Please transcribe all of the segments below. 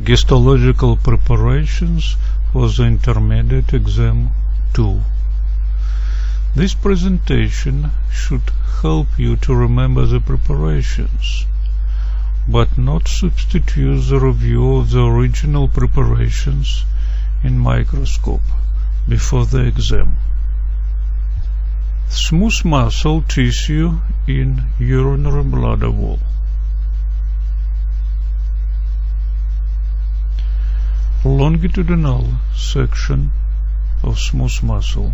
Histological preparations for the intermediate exam 2. This presentation should help you to remember the preparations, but not substitute the review of the original preparations in microscope before the exam. Smooth muscle tissue in urinary bladder wall. Longitudinal section of smooth muscle.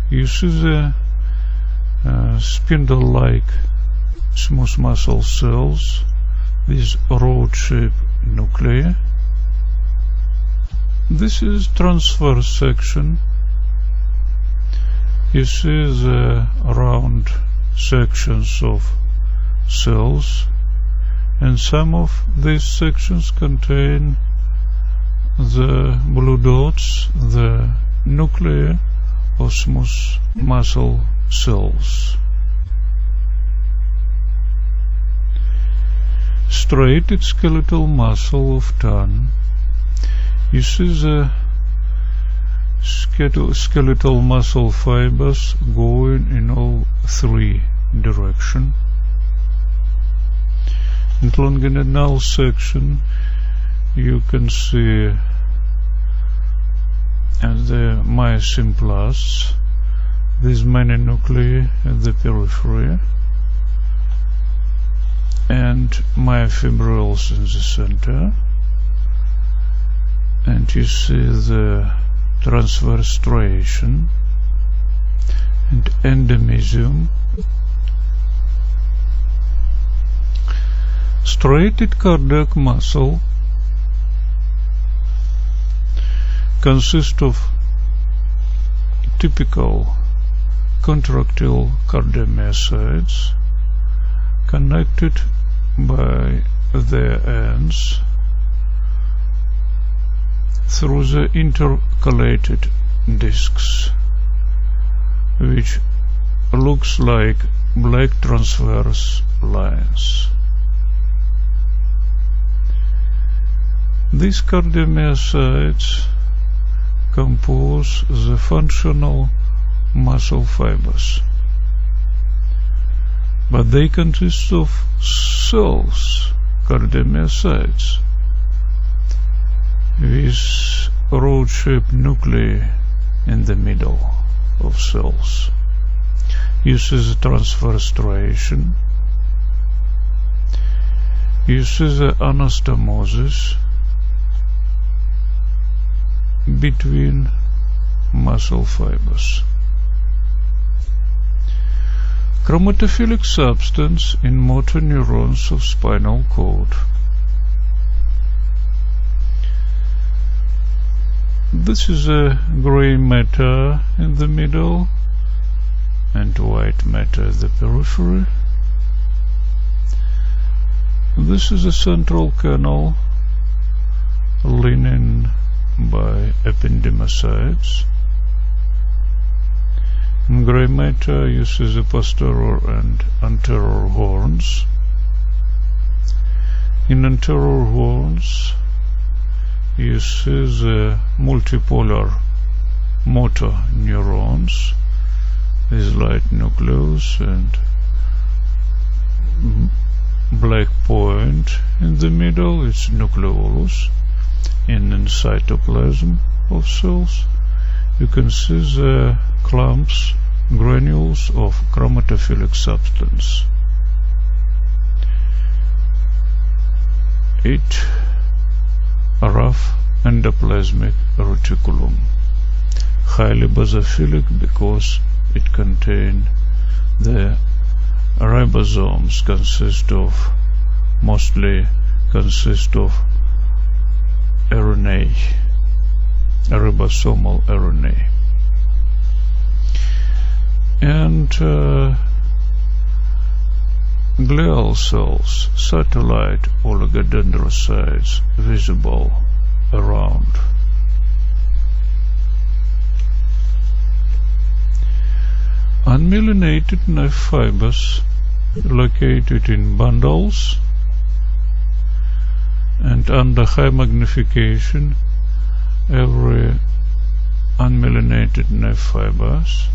You see the spindle-like smooth muscle cells with rod-shaped nuclei. This is transverse section. You see the round sections of cells, and some of these sections contain the blue dots, the nuclei of smooth muscle cells. Striated skeletal muscle of tongue. You see the skeletal muscle fibers going in all three directions. In longitudinal section you can see the myosin plasts with many nuclei at the periphery and myofibrils in the center, and you see the transverse striation and endomysium. Striated cardiac muscle consists of typical contractile cardiomyocytes connected by their ends through the intercalated discs, which looks like black transverse lines. These cardiomyocytes compose the functional muscle fibers, but they consist of cells, cardiomyocytes, with rod-shaped nuclei in the middle of cells. You see the transverse striation. You see the anastomosis between muscle fibers. Chromatophilic substance in motor neurons of spinal cord. This is a gray matter in the middle and white matter at the periphery. This is a central canal lining by ependymocytes. In gray matter you see the posterior and anterior horns. In anterior horns you see the multipolar motor neurons with light nucleus and black point in the middle. It's nucleolus. In cytoplasm of cells you can see the clumps, granules of chromatophilic substance. It rough endoplasmic reticulum, highly basophilic because it contains the ribosomes mostly consist of RNA, ribosomal RNA. And glial cells, satellite oligodendrocytes visible around. Unmyelinated nerve fibers located in bundles And under high magnification, every unmyelinated nerve fibers,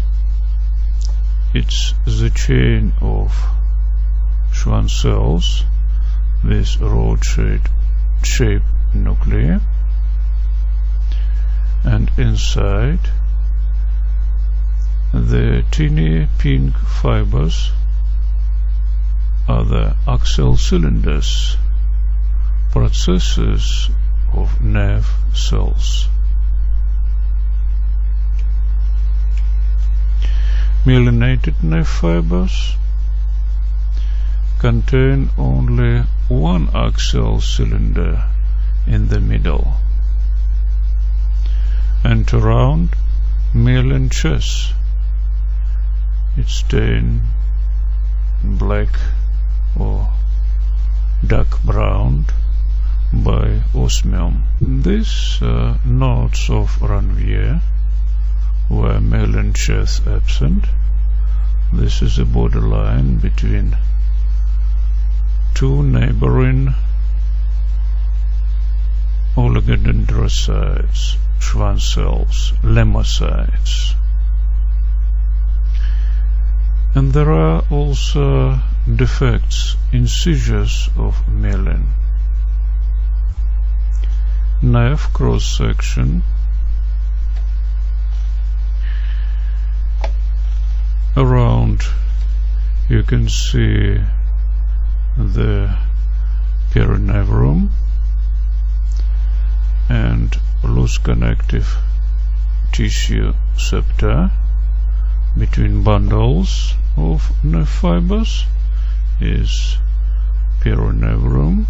it's the chain of Schwann cells with rod-shaped nuclei, and inside the teeny pink fibers are the axial cylinders, processes of nerve cells. Myelinated nerve fibers contain only one axial cylinder in the middle, and around myelin chess it's stained black or dark brown by osmium. These nodes of Ranvier, where myelin chess absent, this is a borderline between two neighboring oligodendrocytes, Schwann cells, lemmocytes. And there are also defects in seizures of myelin. Nerve cross-section around, you can see the perinephrum and loose connective tissue septa between bundles of nerve fibers is perinephrum,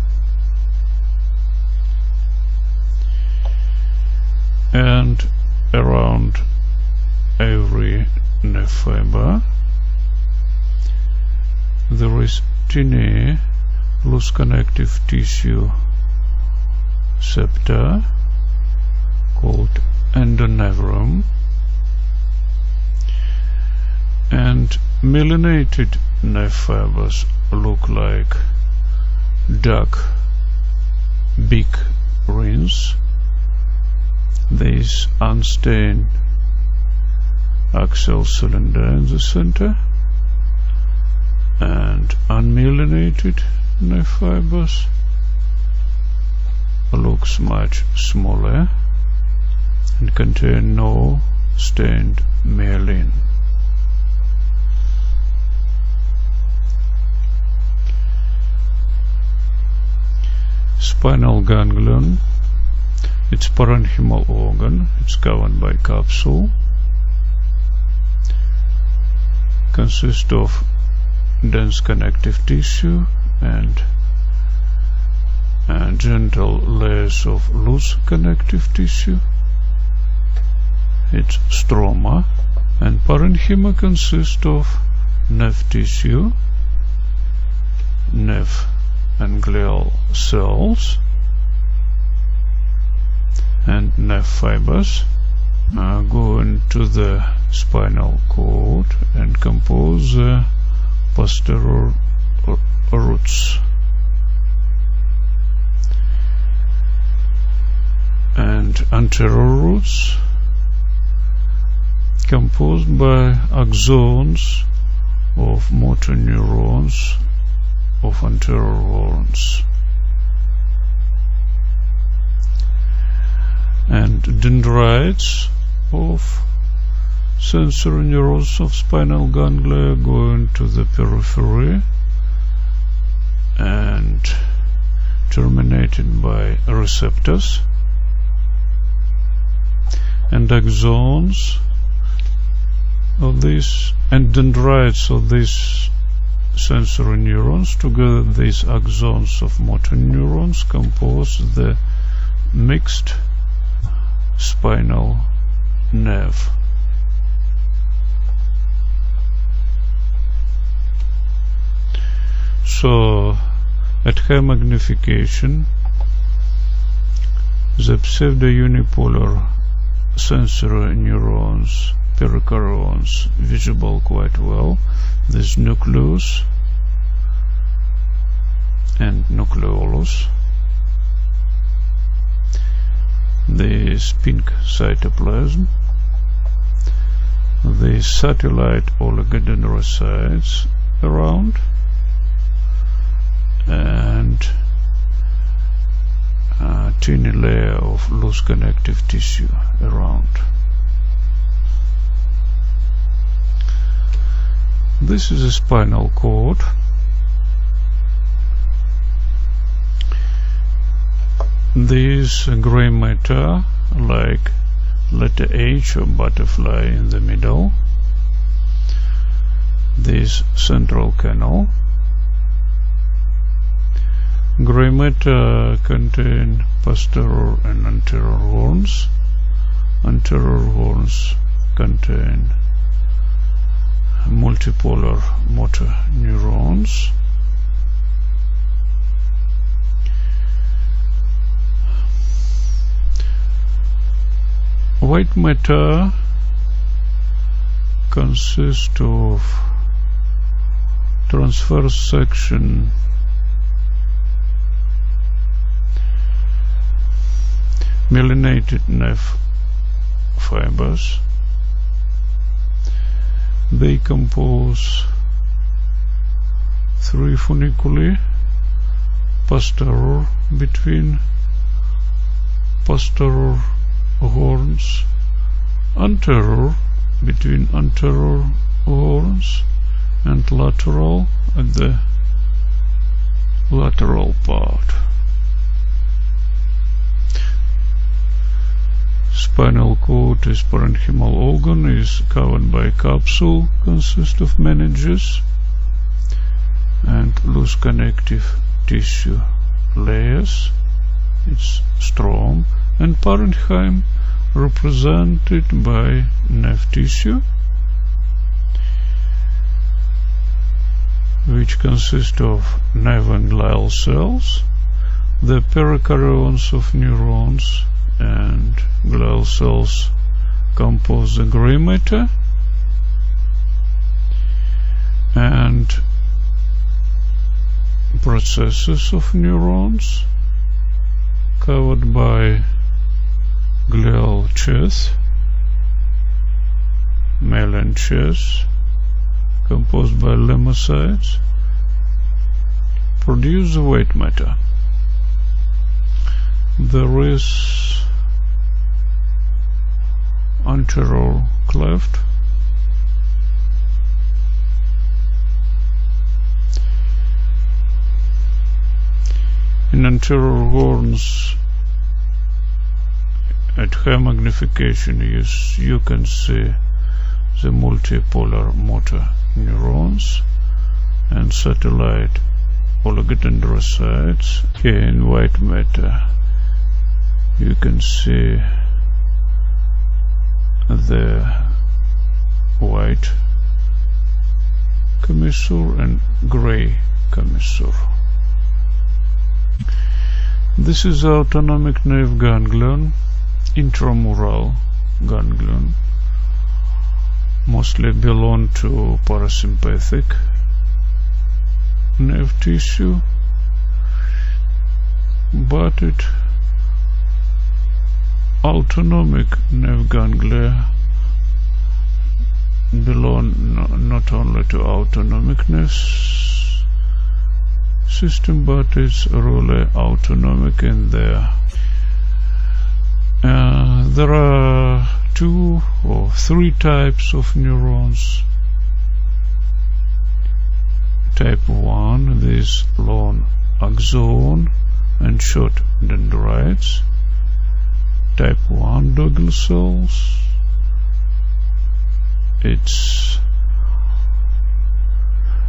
and around every nerve fiber there is tiny loose connective tissue septa called endonephrum, and myelinated nerve fibers look like dark big rings. This unstained axial cylinder in the center, and unmyelinated nerve fibers looks much smaller and contain no stained myelin. Spinal ganglion, it's parenchymal organ, it's covered by capsule, consists of dense connective tissue and gentle layers of loose connective tissue. It's stroma, and parenchyma consists of nerve tissue, nerve and glial cells, and nerve fibers go into the spinal cord and compose the posterior roots. And anterior roots composed by axons of motor neurons of anterior horns, and dendrites of sensory neurons of spinal ganglia going to the periphery and terminated by receptors, and axons of these and dendrites of these sensory neurons. Together these axons of motor neurons compose the mixed spinal nerve. So at high magnification the pseudo-unipolar sensory neurons, perichorons, visible quite well. This nucleus and nucleolus, this pink cytoplasm, the satellite oligodendrocytes around, and a tiny layer of loose connective tissue around. This is a spinal cord. These gray matter, like letter H or butterfly in the middle. This central canal. Gray matter contain posterior and anterior horns. Anterior horns contain multipolar motor neurons. White matter consists of transverse section myelinated nerve fibers. They compose 3 funiculi, posterior between posterior horns, anterior between anterior horns, and lateral at the lateral part. Spinal cord is parenchymal organ, is covered by capsule, consists of meninges and loose connective tissue layers. It's strong, and parenchyma represented by nerve tissue, which consists of nerve and glial cells, the perikaryones of neurons and glial cells compose the gray matter, and processes of neurons covered by glial sheath, myelin sheath, composed by lymphocytes, produce the white matter. There is anterior cleft, in anterior horns at high magnification you can see the multipolar motor neurons and satellite oligodendrocytes. Here in white matter you can see the white commissure and gray commissure. This is the autonomic nerve ganglion, intramural ganglion, mostly belong to parasympathetic nerve tissue, but it autonomic nerve ganglia belong not only to autonomic nerve system, but it's really autonomic in there. There are 2 or 3 types of neurons. Type 1, this long axon and short dendrites. Type 1 Doggle cells. It's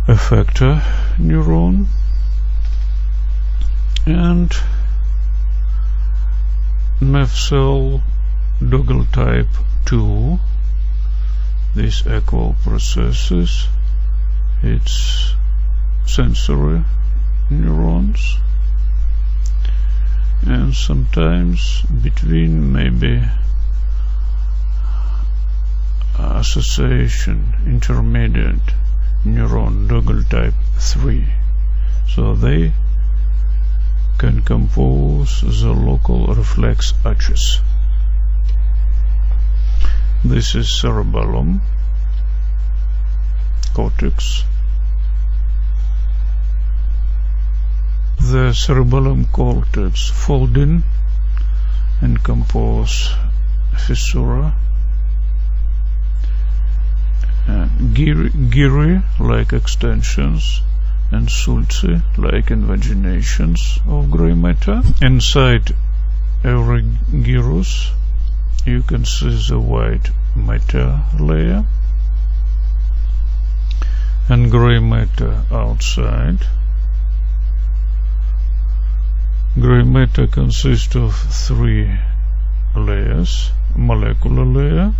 effector neuron, and nerve cell Doggle type 2. These equal processes. It's sensory neurons, and sometimes between maybe association intermediate neuron Doggle type 3, so they can compose the local reflex arches. This is cerebellum, cortex. The cerebellum cortex fold in and compose fissura, and gyri like extensions, and sulci like invaginations of grey matter. Inside every gyrus you can see the white matter layer and grey matter outside. Grey matter consists of 3 layers: molecular layer,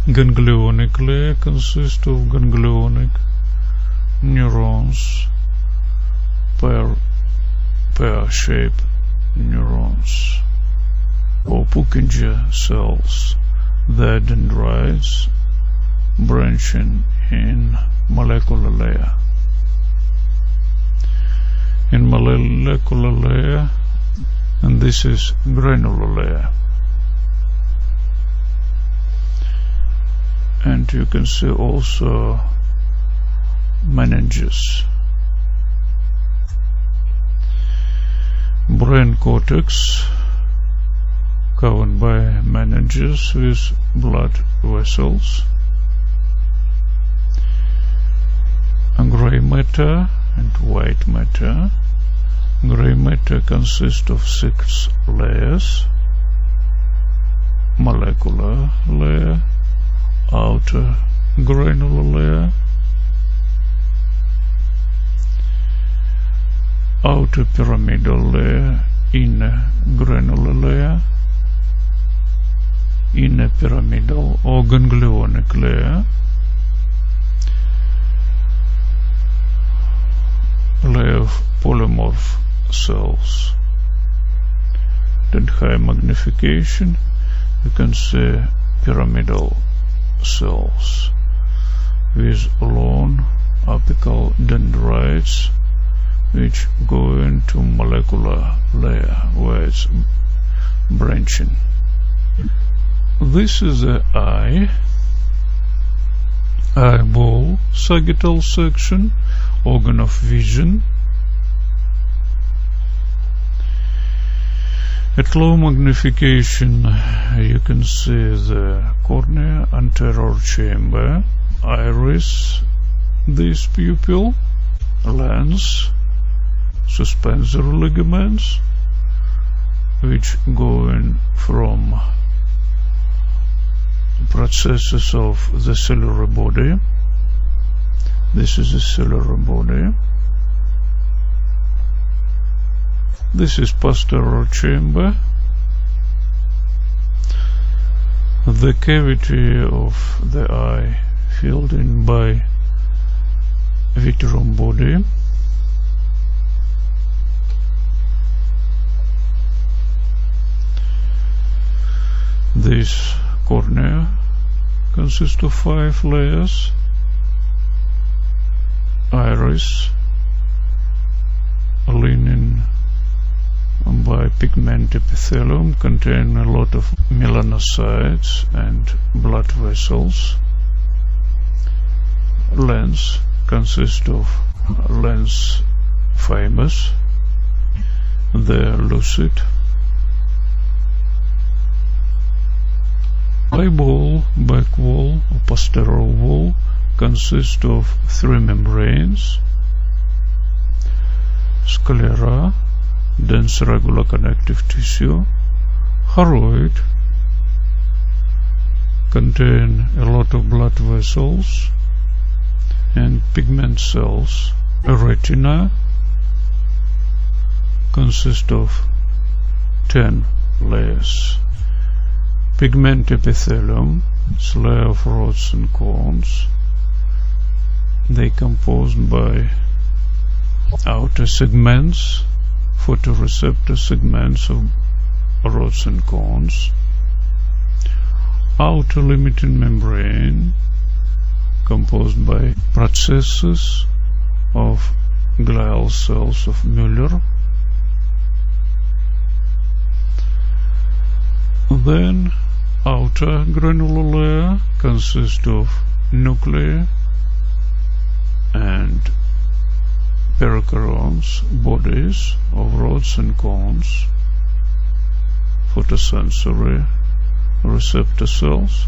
ganglionic layer consists of ganglionic neurons, pear-shaped neurons, or Purkinje cells, the dendrites branching in molecular layer. In molecular layer, and this is granular layer. And you can see also meninges. Brain cortex covered by meninges with blood vessels. And grey matter and white matter. Grey matter consists of 6 layers: molecular layer, outer granular layer, outer pyramidal layer, inner granular layer, inner pyramidal or ganglionic layer, layer of polymorph cells. At high magnification you can see pyramidal cells with long apical dendrites which go into molecular layer where it's branching. This is the eyeball, sagittal section, organ of vision. At low magnification you can see the cornea, anterior chamber, iris, this pupil, lens, suspensory ligaments which go in from processes of the cellular body. This is the cellular body. This is posterior chamber. The cavity of the eye filled in by vitreous body. This cornea consists of 5 layers: iris, lining by pigment epithelium, contain a lot of melanocytes and blood vessels. Lens consists of lens fibers. They're lucid. Eyeball, back wall or posterior wall consists of 3 membranes: sclera, dense regular connective tissue, choroid, contain a lot of blood vessels and pigment cells. Retina consists of 10 layers. Pigment epithelium is a layer of rods and cones. They composed by outer segments, photoreceptor segments of rods and cones, outer limiting membrane composed by processes of glial cells of Müller. Then outer granular layer consists of nuclei and pericarons, bodies of rods and cones, photosensory receptor cells.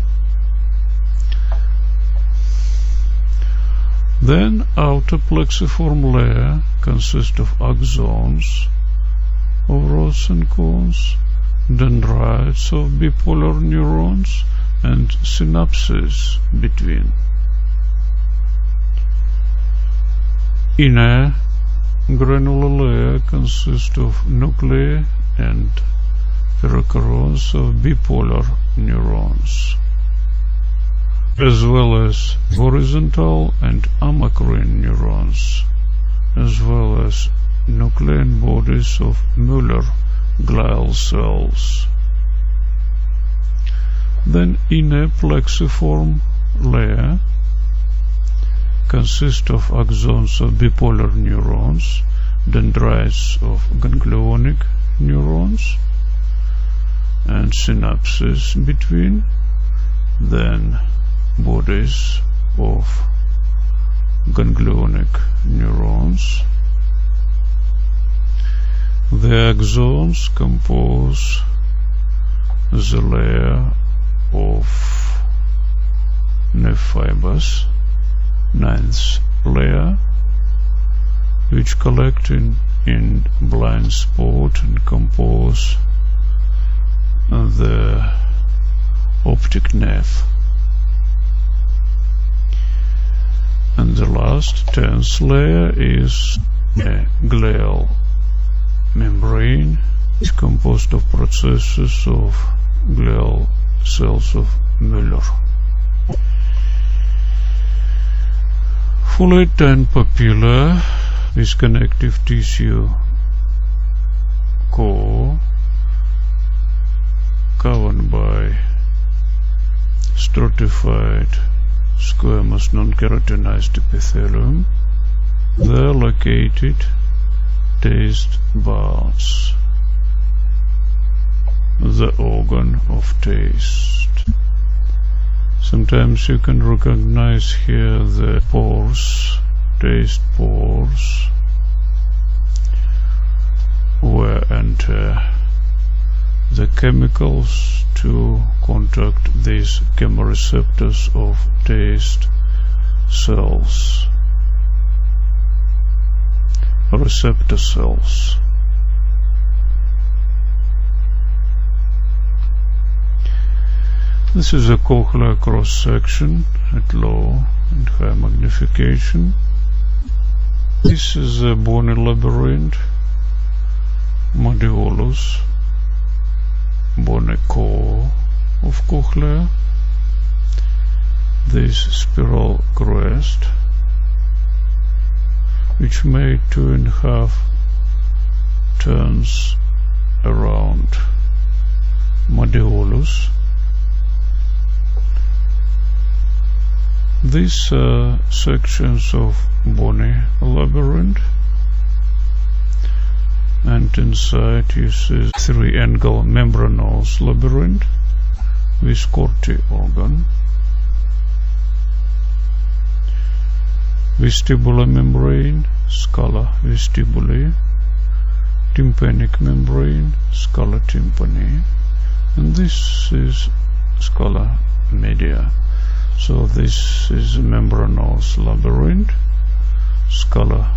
Then outer plexiform layer consists of axons of rods and cones, dendrites of bipolar neurons, and synapses between. Inner granular layer consists of nuclei and pericarons of bipolar neurons, as well as horizontal and amacrine neurons, as well as nuclei and bodies of Müller glial cells. Then inner plexiform layer consists of axons of bipolar neurons, dendrites of ganglionic neurons, and synapses between, then bodies of ganglionic neurons. The axons compose the layer of nerve fibers, ninth layer, which collect in blind spot and compose the optic nerve. And the last, 10th layer, is a glial membrane. It's composed of processes of glial cells of Müller. Foliate and papillae with connective tissue core covered by stratified squamous non-keratinized epithelium. They're located taste buds, the organ of taste. Sometimes you can recognize here the pores, taste pores, where enter the chemicals to contact these chemoreceptors of taste cells, receptor cells. This is a cochlear cross-section at low and high magnification. This is a bony labyrinth, modiolus, bony core of cochlea, this spiral crest, which made 2.5 turns around modiolus. These are sections of bony labyrinth, and inside you see three-angle membranous labyrinth with Corti organ, vestibular membrane, scala vestibuli, tympanic membrane, scala tympani, and this is scala media. So this is membranous labyrinth, scala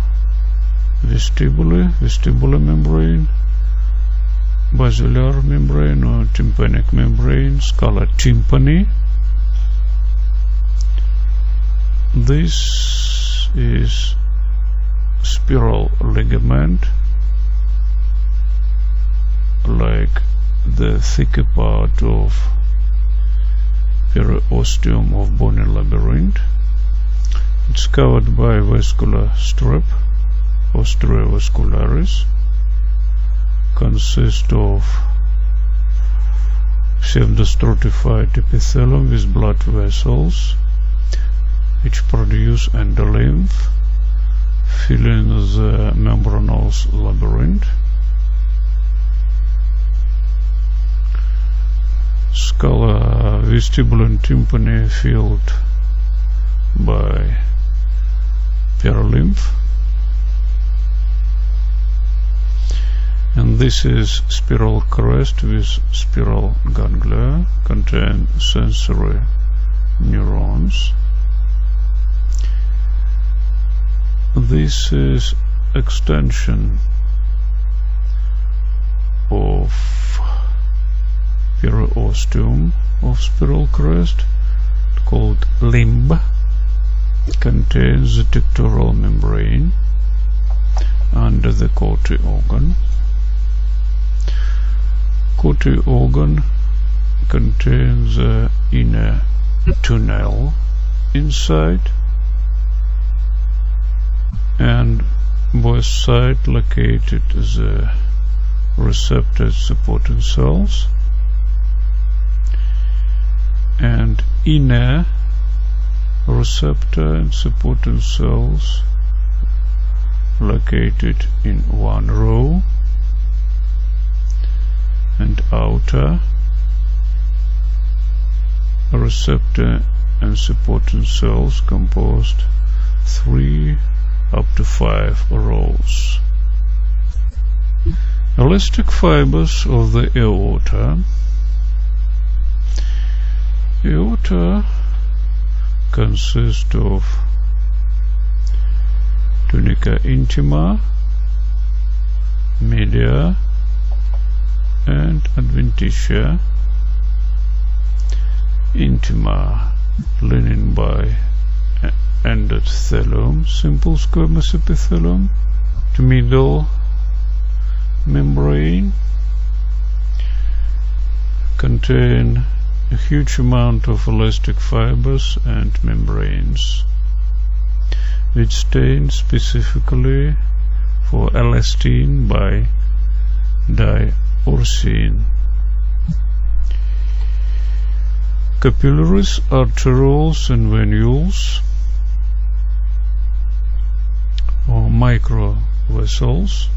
vestibuli, vestibular membrane, basilar membrane or tympanic membrane, scala tympani. This is spiral ligament, like the thicker part of periosteum of bony labyrinth. It's covered by vascular strip, posterior vascularis, consists of pseudostratified epithelium with blood vessels which produce endolymph, filling the membranous labyrinth. Scala vestibule and tympani filled by paralymph, and this is spiral crest with spiral ganglia, contain sensory neurons. This is extension of periosteum of spiral crest, called limb. It contains the tectorial membrane under the corti organ. Corti organ contains the inner tunnel inside, and both sides located the receptor supporting cells, and inner receptor and supporting cells located in one row, and outer receptor and supporting cells composed 3 up to 5 rows. Elastic fibers of the aorta. Aorta consists of tunica intima, media, and adventitia. Intima lining by endothelium, simple squamous epithelium, to middle membrane, contain a huge amount of elastic fibers and membranes, which stain specifically for elastine by diursine. Capillaries, arterioles, and venules, or microvessels,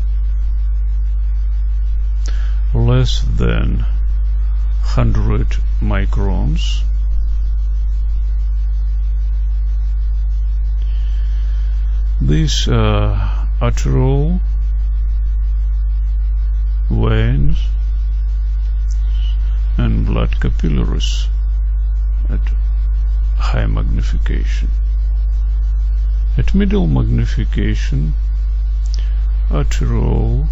less than 100 microns. These are arteriole veins and blood capillaries at high magnification. At middle magnification, arteriole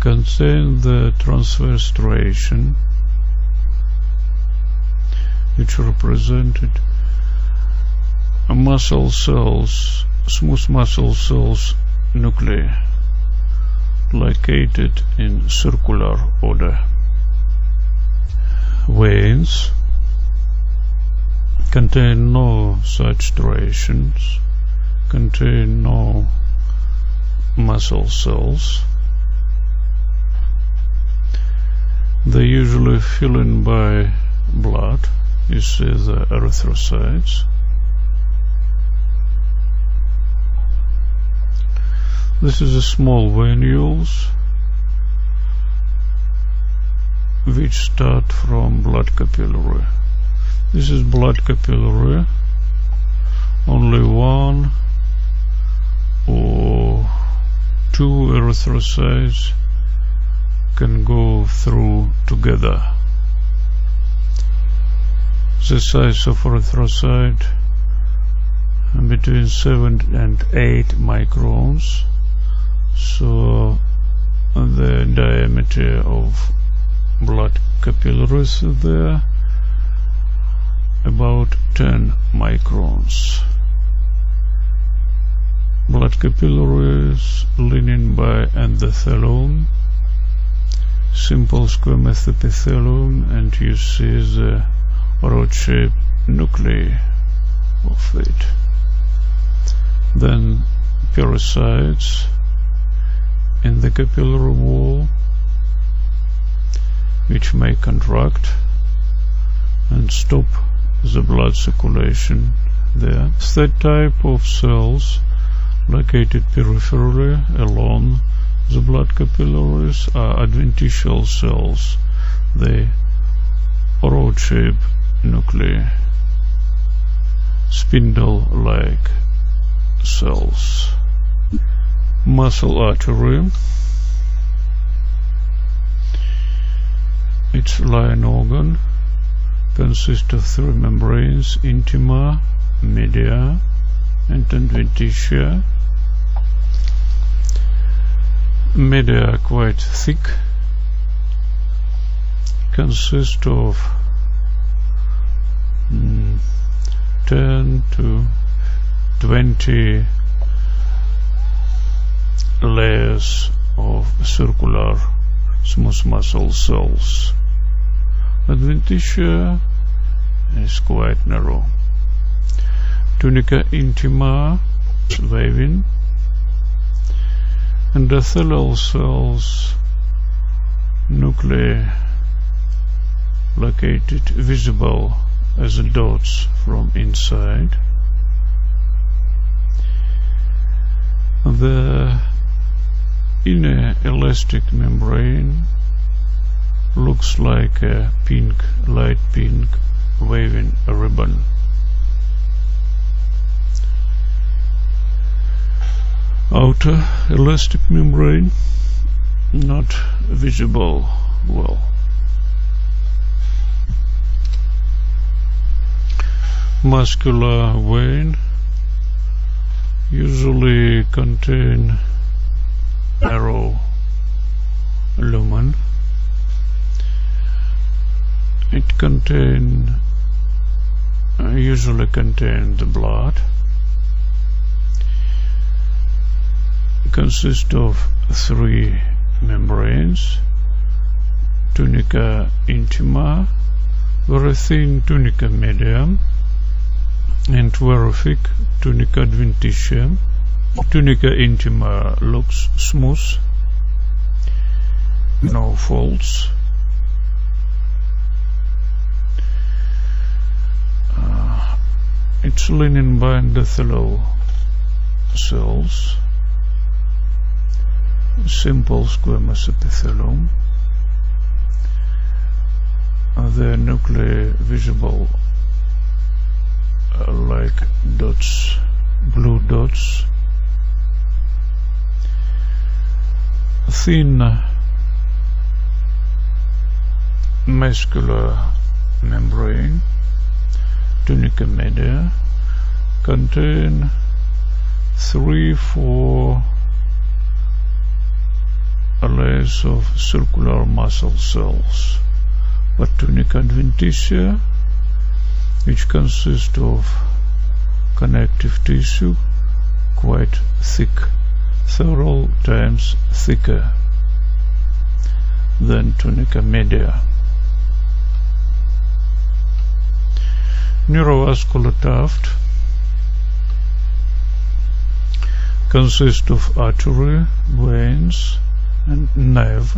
contain the transverse striation, which represented muscle cells, smooth muscle cells nuclei, located in circular order. Veins contain no such striations, contain no muscle cells. They usually fill in by blood. You see the erythrocytes. This is a small venules which start from blood capillary. This is blood capillary. Only one or two erythrocytes can go through together. The size of erythrocyte between 7 and 8 microns, so the diameter of blood capillaries there about 10 microns. Blood capillaries lining by endothelium, simple squamous epithelium, and you see the rod-shaped nuclei of it. Then pericytes in the capillary wall, which may contract and stop the blood circulation there. That type of cells located peripherally along the blood capillaries are adventitial cells. They rod-shaped nuclei, spindle-like cells. Muscle artery, its line organ, consists of three membranes: intima, media, and adventitia. Media are quite thick, consist of 10 to 20 layers of circular smooth muscle cells. Adventitia is quite narrow. Tunica intima, waving. Endothelial cells, nuclei located visible as dots from inside. The inner elastic membrane looks like a light pink waving ribbon. Outer elastic membrane not visible well. Muscular vein usually contain narrow lumen. It usually contain the blood. Consists of three membranes: tunica intima, very thin tunica media, and very thick tunica adventitia. Tunica intima looks smooth, no folds. It's lining by endothelial cells, simple squamous epithelium. The nuclei visible like dots, blue dots. Thin muscular membrane, tunica media, contain 3-4 layers of circular muscle cells. But tunica adventitia, which consists of connective tissue, quite thick, several times thicker than tunica media. Neuro-vascular tuft consists of artery, veins, and nerve.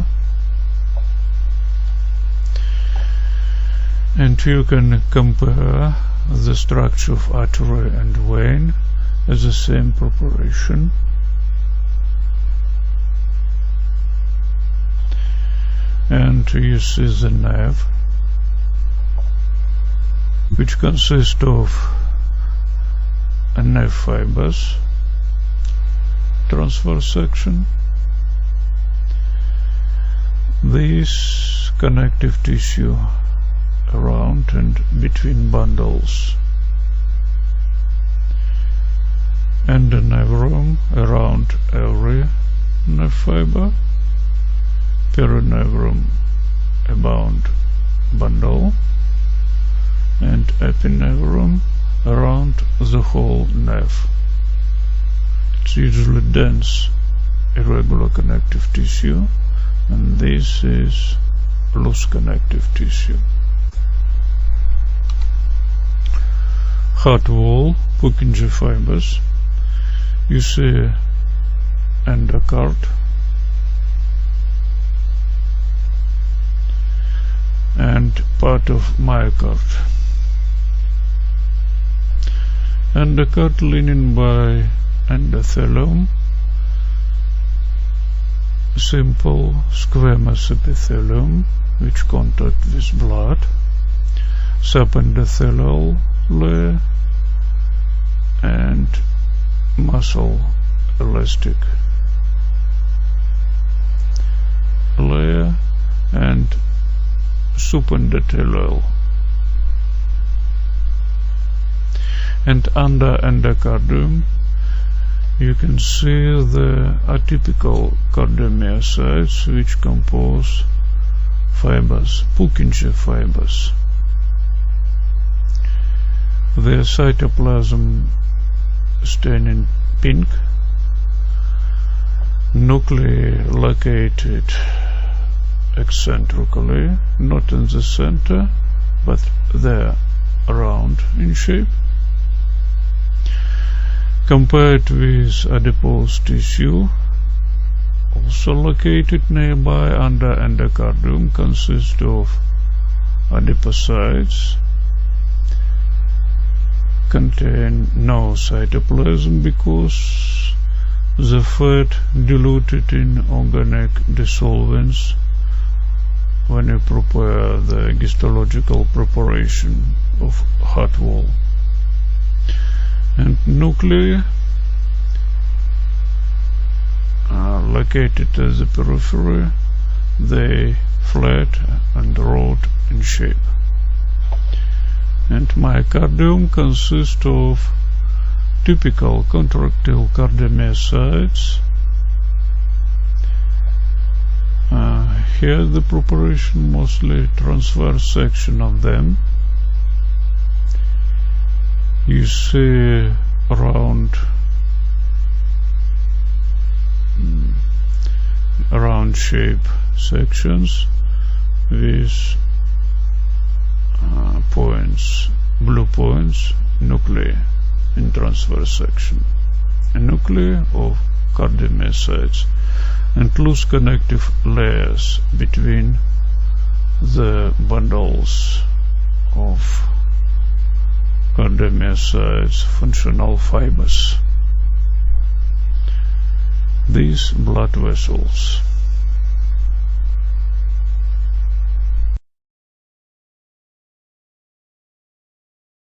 And you can compare the structure of artery and vein as the same proportion. And you see the nerve, which consists of nerve fibers, transverse section. This connective tissue around and between bundles, and a neuron around every nerve fiber, perineuron about bundle, and epineuron around the whole nerve. It's usually dense, irregular connective tissue, and this is loose connective tissue. Heart wall, Purkinje fibers. You see endocard, and part of myocard. Endocard lining by endothelium, simple squamous epithelium which contact with blood, subendothelial layer, and muscle elastic layer, and subendothelial. And under endocardium you can see the atypical cardiomyocytes, which compose fibers, Purkinje fibers. The cytoplasm staining pink, nuclei located eccentrically, not in the center, but they're round in shape. Compared with adipose tissue, also located nearby under endocardium, consists of adipocytes, contain no cytoplasm because the fat diluted in organic dissolvents when you prepare the histological preparation of heart wall. And nuclei are located at the periphery. They flat and rod in shape. And myocardium consists of typical contractile cardiomyocytes. Here the preparation mostly transverse section of them. You see round shape sections with points, blue points, nuclei in transverse section, a nuclei of cardiomyocytes, and loose connective layers between the bundles of cardiomyocytes, functional fibers. These blood vessels